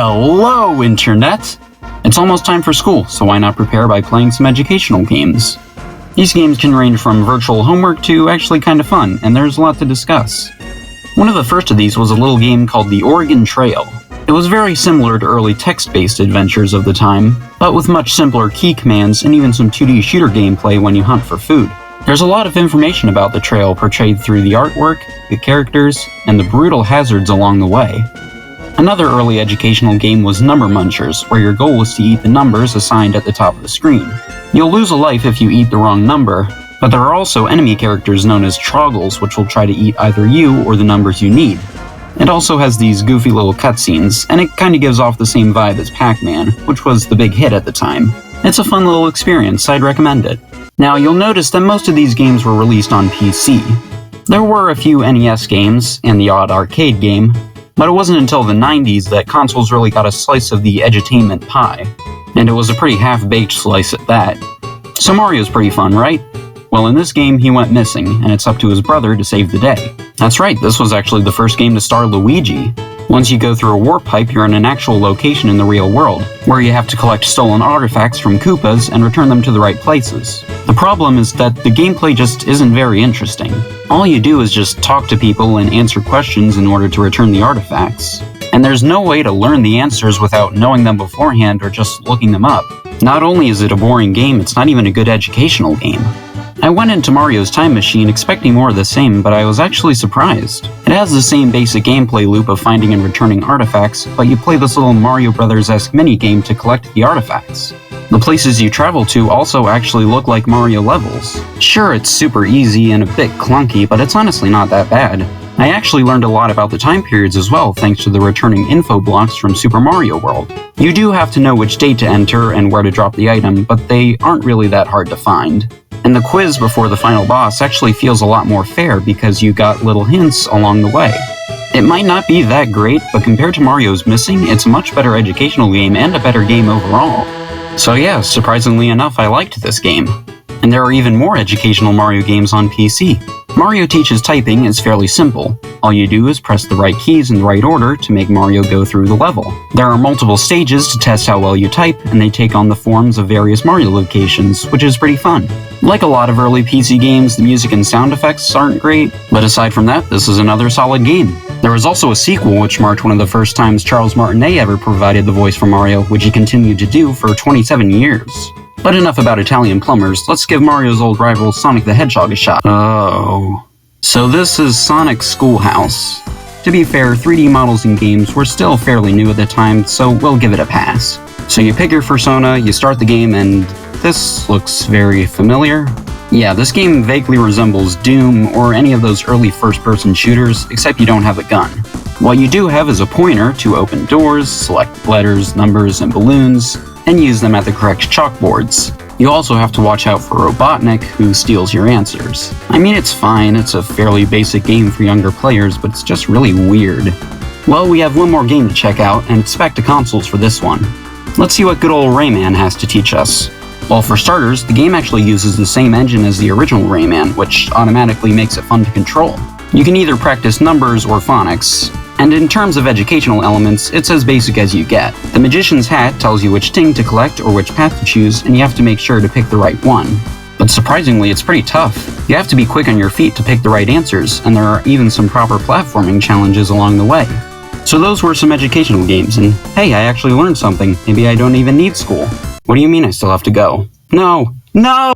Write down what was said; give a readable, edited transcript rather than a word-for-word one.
Hello, Internet! It's almost time for school, so why not prepare by playing some educational games? These games can range from virtual homework to actually kind of fun, and there's a lot to discuss. One of the first of these was a little game called the Oregon Trail. It was very similar to early text-based adventures of the time, but with much simpler key commands and even some 2D shooter gameplay when you hunt for food. There's a lot of information about the trail portrayed through the artwork, the characters, and the brutal hazards along the way. Another early educational game was Number Munchers, where your goal was to eat the numbers assigned at the top of the screen. You'll lose a life if you eat the wrong number, but there are also enemy characters known as Troggles, which will try to eat either you or the numbers you need. It also has these goofy little cutscenes, and it kinda gives off the same vibe as Pac-Man, which was the big hit at the time. It's a fun little experience, I'd recommend it. Now, you'll notice that most of these games were released on PC. There were a few NES games, and the odd arcade game, but it wasn't until the 90s that consoles really got a slice of the edutainment pie. And it was a pretty half-baked slice at that. So Mario's pretty fun, right? Well, in this game, he went missing, and it's up to his brother to save the day. That's right, this was actually the first game to star Luigi. Once you go through a warp pipe, you're in an actual location in the real world, where you have to collect stolen artifacts from Koopas and return them to the right places. The problem is that the gameplay just isn't very interesting. All you do is just talk to people and answer questions in order to return the artifacts. And there's no way to learn the answers without knowing them beforehand or just looking them up. Not only is it a boring game, it's not even a good educational game. I went into Mario's Time Machine expecting more of the same, but I was actually surprised. It has the same basic gameplay loop of finding and returning artifacts, but you play this little Mario Brothers-esque minigame to collect the artifacts. The places you travel to also actually look like Mario levels. Sure, it's super easy and a bit clunky, but it's honestly not that bad. I actually learned a lot about the time periods as well thanks to the returning info blocks from Super Mario World. You do have to know which date to enter and where to drop the item, but they aren't really that hard to find. And the quiz before the final boss actually feels a lot more fair because you got little hints along the way. It might not be that great, but compared to Mario's Missing, it's a much better educational game and a better game overall. So yeah, surprisingly enough, I liked this game. And there are even more educational Mario games on PC. Mario Teaches Typing is fairly simple. All you do is press the right keys in the right order to make Mario go through the level. There are multiple stages to test how well you type, and they take on the forms of various Mario locations, which is pretty fun. Like a lot of early PC games, the music and sound effects aren't great, but aside from that, this is another solid game. There was also a sequel which marked one of the first times Charles Martinet ever provided the voice for Mario, which he continued to do for 27 years. But enough about Italian plumbers, let's give Mario's old rival Sonic the Hedgehog a shot. Oh. So this is Sonic's Schoolhouse. To be fair, 3D models in games were still fairly new at the time, so we'll give it a pass. So you pick your persona, you start the game, and this looks very familiar. Yeah, this game vaguely resembles Doom or any of those early first-person shooters, except you don't have a gun. What you do have is a pointer to open doors, select letters, numbers, and balloons, and use them at the correct chalkboards. You also have to watch out for Robotnik, who steals your answers. I mean, it's fine, it's a fairly basic game for younger players, but it's just really weird. Well, we have one more game to check out, and it's back to consoles for this one. Let's see what good old Rayman has to teach us. Well, for starters, the game actually uses the same engine as the original Rayman, which automatically makes it fun to control. You can either practice numbers or phonics, and in terms of educational elements, it's as basic as you get. The Magician's Hat tells you which ting to collect or which path to choose, and you have to make sure to pick the right one. But surprisingly, it's pretty tough. You have to be quick on your feet to pick the right answers, and there are even some proper platforming challenges along the way. So those were some educational games, and hey, I actually learned something. Maybe I don't even need school. What do you mean I still have to go? No! No!